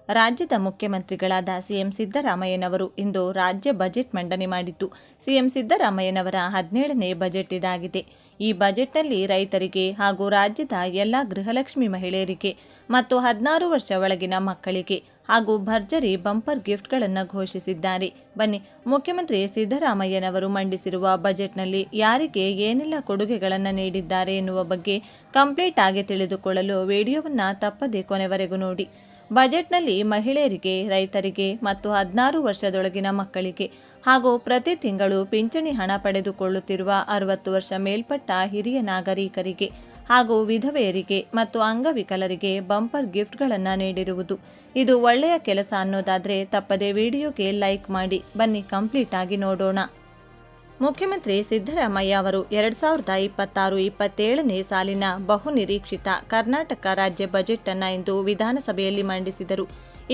ರಾಜ್ಯದ ಮುಖ್ಯಮಂತ್ರಿಗಳಾದ ಸಿಎಂ ಸಿದ್ದರಾಮಯ್ಯನವರು ಇಂದು ರಾಜ್ಯ ಬಜೆಟ್ ಮಂಡನೆ ಮಾಡಿದ್ದು, ಸಿಎಂ ಸಿದ್ದರಾಮಯ್ಯನವರ 17ನೇ ಬಜೆಟ್ ಇದಾಗಿದೆ. ಈ ಬಜೆಟ್ನಲ್ಲಿ ರೈತರಿಗೆ ಹಾಗೂ ರಾಜ್ಯದ ಎಲ್ಲ ಗೃಹಲಕ್ಷ್ಮಿ ಮಹಿಳೆಯರಿಗೆ ಮತ್ತು 16 ವರ್ಷ ಒಳಗಿನ ಮಕ್ಕಳಿಗೆ ಹಾಗೂ ಭರ್ಜರಿ ಬಂಪರ್ ಗಿಫ್ಟ್ಗಳನ್ನು ಘೋಷಿಸಿದ್ದಾರೆ. ಬನ್ನಿ, ಮುಖ್ಯಮಂತ್ರಿ ಸಿದ್ದರಾಮಯ್ಯನವರು ಮಂಡಿಸಿರುವ ಬಜೆಟ್ನಲ್ಲಿ ಯಾರಿಗೆ ಏನೆಲ್ಲ ಕೊಡುಗೆಗಳನ್ನು ನೀಡಿದ್ದಾರೆ ಎನ್ನುವ ಬಗ್ಗೆ ಕಂಪ್ಲೀಟ್ ಆಗಿ ತಿಳಿದುಕೊಳ್ಳಲು ವಿಡಿಯೋವನ್ನು ತಪ್ಪದೇ ಕೊನೆವರೆಗೂ ನೋಡಿ. ಬಜೆಟ್ನಲ್ಲಿ ಮಹಿಳೆಯರಿಗೆ, ರೈತರಿಗೆ ಮತ್ತು 16 ವರ್ಷದೊಳಗಿನ ಮಕ್ಕಳಿಗೆ ಹಾಗೂ ಪ್ರತಿ ತಿಂಗಳು ಪಿಂಚಣಿ ಹಣ ಪಡೆದುಕೊಳ್ಳುತ್ತಿರುವ 60 ವರ್ಷ ಮೇಲ್ಪಟ್ಟ ಹಿರಿಯ ನಾಗರಿಕರಿಗೆ ಹಾಗೂ ವಿಧವೆಯರಿಗೆ ಮತ್ತು ಅಂಗವಿಕಲರಿಗೆ ಬಂಪರ್ ಗಿಫ್ಟ್ಗಳನ್ನು ನೀಡಿರುವುದು. ಇದು ಒಳ್ಳೆಯ ಕೆಲಸ ಅನ್ನೋದಾದರೆ ತಪ್ಪದೇ ವಿಡಿಯೋಗೆ ಲೈಕ್ ಮಾಡಿ. ಬನ್ನಿ ಕಂಪ್ಲೀಟ್ ಆಗಿ ನೋಡೋಣ. ಮುಖ್ಯಮಂತ್ರಿ ಸಿದ್ದರಾಮಯ್ಯ ಅವರು 2026-27ನೇ ಸಾಲಿನ ಬಹುನಿರೀಕ್ಷಿತ ಕರ್ನಾಟಕ ರಾಜ್ಯ ಬಜೆಟ್ ಅನ್ನು ಇಂದು ವಿಧಾನಸಭೆಯಲ್ಲಿ ಮಂಡಿಸಿದರು.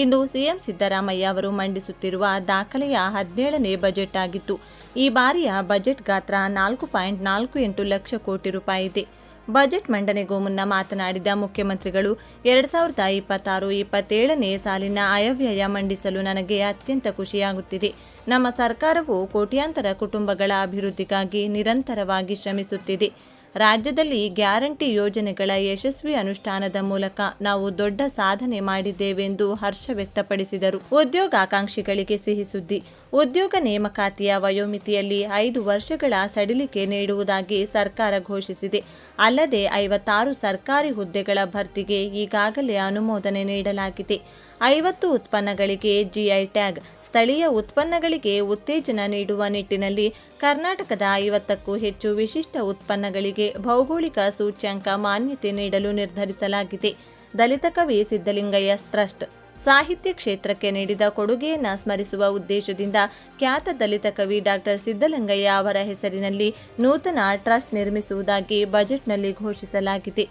ಇಂದು ಸಿಎಂ ಸಿದ್ದರಾಮಯ್ಯ ಅವರು ಮಂಡಿಸುತ್ತಿರುವ ದಾಖಲೆಯ 17ನೇ ಬಜೆಟ್ ಆಗಿತ್ತು. ಈ ಬಾರಿಯ ಬಜೆಟ್ ಗಾತ್ರ 4.48 ಲಕ್ಷ ಕೋಟಿ ರೂಪಾಯಿ ಇದೆ. ಬಜೆಟ್ ಮಂಡನೆಗೂ ಮುನ್ನ ಮಾತನಾಡಿದ ಮುಖ್ಯಮಂತ್ರಿಗಳು, 2026-27ನೇ ಸಾಲಿನ ಆಯವ್ಯಯ ಮಂಡಿಸಲು ನನಗೆ ಅತ್ಯಂತ ಖುಷಿಯಾಗುತ್ತಿದೆ. ನಮ್ಮ ಸರ್ಕಾರವು ಕೋಟ್ಯಾಂತರ ಕುಟುಂಬಗಳ ಅಭಿವೃದ್ಧಿಗಾಗಿ ನಿರಂತರವಾಗಿ ಶ್ರಮಿಸುತ್ತಿದೆ. ರಾಜ್ಯದಲ್ಲಿ ಗ್ಯಾರಂಟಿ ಯೋಜನೆಗಳ ಯಶಸ್ವಿ ಅನುಷ್ಠಾನದ ಮೂಲಕ ನಾವು ದೊಡ್ಡ ಸಾಧನೆ ಮಾಡಿದ್ದೇವೆಂದು ಹರ್ಷ ವ್ಯಕ್ತಪಡಿಸಿದರು. ಉದ್ಯೋಗಾಕಾಂಕ್ಷಿಗಳಿಗೆ ಸಿಹಿ ಸುದ್ದಿ. ಉದ್ಯೋಗ ನೇಮಕಾತಿಯ ವಯೋಮಿತಿಯಲ್ಲಿ 5 ವರ್ಷಗಳ ಸಡಿಲಿಕೆ ನೀಡುವುದಾಗಿ ಸರ್ಕಾರ ಘೋಷಿಸಿದೆ. ಅಲ್ಲದೆ 56 ಸರ್ಕಾರಿ ಹುದ್ದೆಗಳ ಭರ್ತಿಗೆ ಈಗಾಗಲೇ ಅನುಮೋದನೆ ನೀಡಲಾಗಿದೆ. 50 ಉತ್ಪನ್ನಗಳಿಗೆ ಜಿಐ ಟ್ಯಾಗ್. ಸ್ಥಳೀಯ ಉತ್ಪನ್ನಗಳಿಗೆ ಉತ್ತೇಜನ ನೀಡುವ ನಿಟ್ಟಿನಲ್ಲಿ ಕರ್ನಾಟಕದ 50ಕ್ಕೂ ಹೆಚ್ಚು ವಿಶಿಷ್ಟ ಉತ್ಪನ್ನಗಳಿಗೆ ಭೌಗೋಳಿಕ ಸೂಚ್ಯಂಕ ಮಾನ್ಯತೆ ನೀಡಲು ನಿರ್ಧರಿಸಲಾಗಿದೆ. ದಲಿತ ಕವಿ ಸಿದ್ದಲಿಂಗಯ್ಯ ಟ್ರಸ್ಟ್ ಸಾಹಿತ್ಯ ಕ್ಷೇತ್ರಕ್ಕೆ ನೀಡಿದ ಕೊಡುಗೆಯನ್ನು ಸ್ಮರಿಸುವ ಉದ್ದೇಶದಿಂದ ಖ್ಯಾತ ದಲಿತ ಕವಿ ಡಾಕ್ಟರ್ ಸಿದ್ದಲಿಂಗಯ್ಯ ಅವರ ಹೆಸರಿನಲ್ಲಿ ನೂತನ ಟ್ರಸ್ಟ್ ನಿರ್ಮಿಸುವುದಾಗಿ ಬಜೆಟ್ನಲ್ಲಿ ಘೋಷಿಸಲಾಗಿದೆ.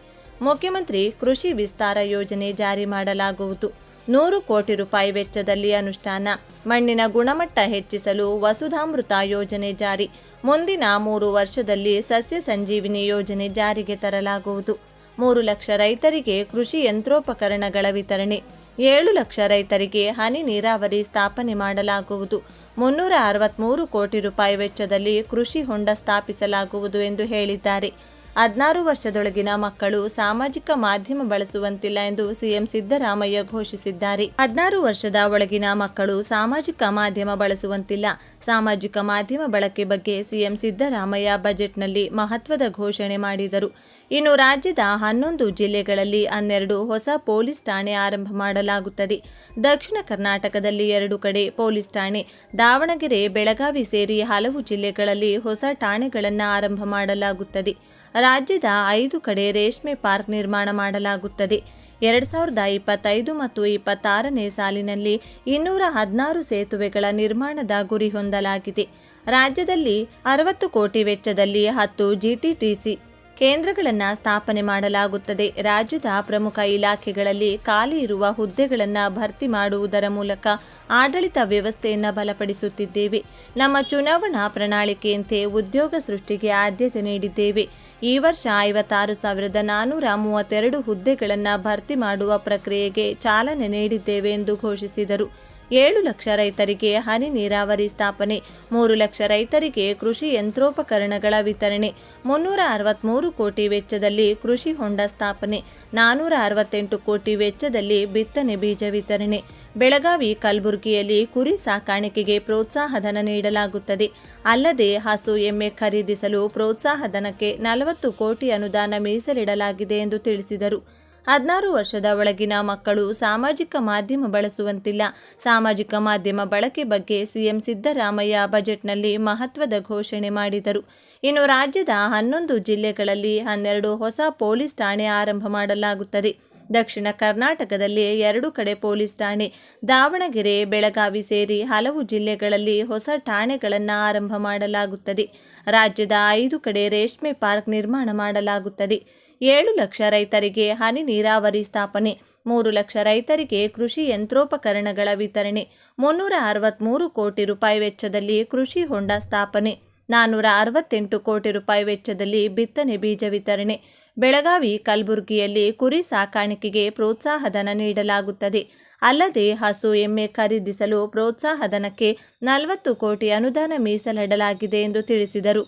ಮುಖ್ಯಮಂತ್ರಿ ಕೃಷಿ ವಿಸ್ತಾರ ಯೋಜನೆ ಜಾರಿ ಮಾಡಲಾಗುವುದು. 100 ಕೋಟಿ ರೂಪಾಯಿ ವೆಚ್ಚದಲ್ಲಿ ಅನುಷ್ಠಾನ. ಮಣ್ಣಿನ ಗುಣಮಟ್ಟ ಹೆಚ್ಚಿಸಲು ವಸುಧಾಮೃತ ಯೋಜನೆ ಜಾರಿ. ಮುಂದಿನ 3 ವರ್ಷದಲ್ಲಿ ಸಸ್ಯ ಸಂಜೀವಿನಿ ಯೋಜನೆ ಜಾರಿಗೆ ತರಲಾಗುವುದು. 3 ಲಕ್ಷ ರೈತರಿಗೆ ಕೃಷಿ ಯಂತ್ರೋಪಕರಣಗಳ ವಿತರಣೆ. 7 ಲಕ್ಷ ರೈತರಿಗೆ ಹನಿ ನೀರಾವರಿ ಸ್ಥಾಪನೆ ಮಾಡಲಾಗುವುದು. 363 ಕೋಟಿ ರೂಪಾಯಿ ವೆಚ್ಚದಲ್ಲಿ ಕೃಷಿ ಹೊಂಡ ಸ್ಥಾಪಿಸಲಾಗುವುದು ಎಂದು ಹೇಳಿದ್ದಾರೆ. 16 ವರ್ಷದೊಳಗಿನ ಮಕ್ಕಳು ಸಾಮಾಜಿಕ ಮಾಧ್ಯಮ ಬಳಸುವಂತಿಲ್ಲ ಎಂದು ಸಿಎಂ ಸಿದ್ದರಾಮಯ್ಯ ಘೋಷಿಸಿದ್ದಾರೆ. 16 ವರ್ಷದ ಒಳಗಿನ ಮಕ್ಕಳು ಸಾಮಾಜಿಕ ಮಾಧ್ಯಮ ಬಳಸುವಂತಿಲ್ಲ. ಸಾಮಾಜಿಕ ಮಾಧ್ಯಮ ಬಳಕೆ ಬಗ್ಗೆ ಸಿಎಂ ಸಿದ್ದರಾಮಯ್ಯ ಬಜೆಟ್ನಲ್ಲಿ ಮಹತ್ವದ ಘೋಷಣೆ ಮಾಡಿದರು. ಇನ್ನು ರಾಜ್ಯದ 11 ಜಿಲ್ಲೆಗಳಲ್ಲಿ 12 ಹೊಸ ಪೊಲೀಸ್ ಠಾಣೆ ಆರಂಭ ಮಾಡಲಾಗುತ್ತದೆ. ದಕ್ಷಿಣ ಕರ್ನಾಟಕದಲ್ಲಿ 2 ಕಡೆ ಪೊಲೀಸ್ ಠಾಣೆ, ದಾವಣಗೆರೆ, ಬೆಳಗಾವಿ ಸೇರಿ ಹಲವು ಜಿಲ್ಲೆಗಳಲ್ಲಿ ಹೊಸ ಠಾಣೆಗಳನ್ನು ಆರಂಭ ಮಾಡಲಾಗುತ್ತದೆ. ರಾಜ್ಯದ 5 ಕಡೆ ರೇಷ್ಮೆ ಪಾರ್ಕ್ ನಿರ್ಮಾಣ ಮಾಡಲಾಗುತ್ತದೆ. 2025 ಮತ್ತು 26ನೇ ಸಾಲಿನಲ್ಲಿ 216 ಸೇತುವೆಗಳ ನಿರ್ಮಾಣದ ಗುರಿ ಹೊಂದಲಾಗಿದೆ. ರಾಜ್ಯದಲ್ಲಿ 60 ಕೋಟಿ ವೆಚ್ಚದಲ್ಲಿ 10 ಜಿಟಿಟಿಸಿ ಕೇಂದ್ರಗಳನ್ನು ಸ್ಥಾಪನೆ ಮಾಡಲಾಗುತ್ತದೆ. ರಾಜ್ಯದ ಪ್ರಮುಖ ಇಲಾಖೆಗಳಲ್ಲಿ ಖಾಲಿ ಇರುವ ಹುದ್ದೆಗಳನ್ನು ಭರ್ತಿ ಮಾಡುವುದರ ಮೂಲಕ ಆಡಳಿತ ವ್ಯವಸ್ಥೆಯನ್ನು ಬಲಪಡಿಸುತ್ತಿದ್ದೇವೆ. ನಮ್ಮ ಚುನಾವಣಾ ಪ್ರಣಾಳಿಕೆಯಂತೆ ಉದ್ಯೋಗ ಸೃಷ್ಟಿಗೆ ಆದ್ಯತೆ ನೀಡಿದ್ದೇವೆ. ಈ ವರ್ಷ 56,432 ಹುದ್ದೆಗಳನ್ನು ಭರ್ತಿ ಮಾಡುವ ಪ್ರಕ್ರಿಯೆಗೆ ಚಾಲನೆ ನೀಡಿದ್ದೇವೆ ಎಂದು ಘೋಷಿಸಿದರು. 7 ಲಕ್ಷ ರೈತರಿಗೆ ಹನಿ ನೀರಾವರಿ ಸ್ಥಾಪನೆ. 3 ಲಕ್ಷ ರೈತರಿಗೆ ಕೃಷಿ ಯಂತ್ರೋಪಕರಣಗಳ ವಿತರಣೆ. 363 ಕೋಟಿ ವೆಚ್ಚದಲ್ಲಿ ಕೃಷಿ ಹೊಂಡ ಸ್ಥಾಪನೆ. 468 ಕೋಟಿ ವೆಚ್ಚದಲ್ಲಿ ಬಿತ್ತನೆ ಬೀಜ ವಿತರಣೆ. ಬೆಳಗಾವಿ, ಕಲಬುರಗಿಯಲ್ಲಿ ಕುರಿ ಸಾಕಾಣಿಕೆಗೆ ಪ್ರೋತ್ಸಾಹಧನ ನೀಡಲಾಗುತ್ತದೆ. ಅಲ್ಲದೆ ಹಸು, ಎಮ್ಮೆ ಖರೀದಿಸಲು ಪ್ರೋತ್ಸಾಹಧನಕ್ಕೆ 40 ಕೋಟಿ ಅನುದಾನ ಮೀಸಲಿಡಲಾಗಿದೆ ಎಂದು ತಿಳಿಸಿದರು. 16 ವರ್ಷದ ಒಳಗಿನ ಮಕ್ಕಳು ಸಾಮಾಜಿಕ ಮಾಧ್ಯಮ ಬಳಸುವಂತಿಲ್ಲ. ಸಾಮಾಜಿಕ ಮಾಧ್ಯಮ ಬಳಕೆ ಬಗ್ಗೆ ಸಿಎಂ ಸಿದ್ದರಾಮಯ್ಯ ಬಜೆಟ್ನಲ್ಲಿ ಮಹತ್ವದ ಘೋಷಣೆ ಮಾಡಿದರು. ಇನ್ನು ರಾಜ್ಯದ 11 ಜಿಲ್ಲೆಗಳಲ್ಲಿ 12 ಹೊಸ ಪೊಲೀಸ್ ಠಾಣೆ ಆರಂಭ ಮಾಡಲಾಗುತ್ತದೆ. ದಕ್ಷಿಣ ಕರ್ನಾಟಕದಲ್ಲಿ 2 ಕಡೆ ಪೊಲೀಸ್ ಠಾಣೆ, ದಾವಣಗೆರೆ, ಬೆಳಗಾವಿ ಸೇರಿ ಹಲವು ಜಿಲ್ಲೆಗಳಲ್ಲಿ ಹೊಸ ಠಾಣೆಗಳನ್ನು ಆರಂಭ ಮಾಡಲಾಗುತ್ತದೆ. ರಾಜ್ಯದ 5 ಕಡೆ ರೇಷ್ಮೆ ಪಾರ್ಕ್ ನಿರ್ಮಾಣ ಮಾಡಲಾಗುತ್ತದೆ. 7 ಲಕ್ಷ ರೈತರಿಗೆ ಹನಿ ನೀರಾವರಿ ಸ್ಥಾಪನೆ. 3 ಲಕ್ಷ ರೈತರಿಗೆ ಕೃಷಿ ಯಂತ್ರೋಪಕರಣಗಳ ವಿತರಣೆ. 363 ಕೋಟಿ ರೂಪಾಯಿ ವೆಚ್ಚದಲ್ಲಿ ಕೃಷಿ ಹೊಂಡ ಸ್ಥಾಪನೆ. 468 ಕೋಟಿ ರೂಪಾಯಿ ವೆಚ್ಚದಲ್ಲಿ ಬಿತ್ತನೆ ಬೀಜ ವಿತರಣೆ. ಬೆಳಗಾವಿ, ಕಲಬುರಗಿಯಲ್ಲಿ ಕುರಿ ಸಾಕಾಣಿಕೆಗೆ ಪ್ರೋತ್ಸಾಹಧನ ನೀಡಲಾಗುತ್ತದೆ. ಅಲ್ಲದೆ ಹಸು ಎಮ್ಮೆ ಖರೀದಿಸಲು ಪ್ರೋತ್ಸಾಹಧನಕ್ಕೆ 40 ಕೋಟಿ ಅನುದಾನ ಮೀಸಲಿಡಲಾಗಿದೆ ಎಂದು ತಿಳಿಸಿದರು.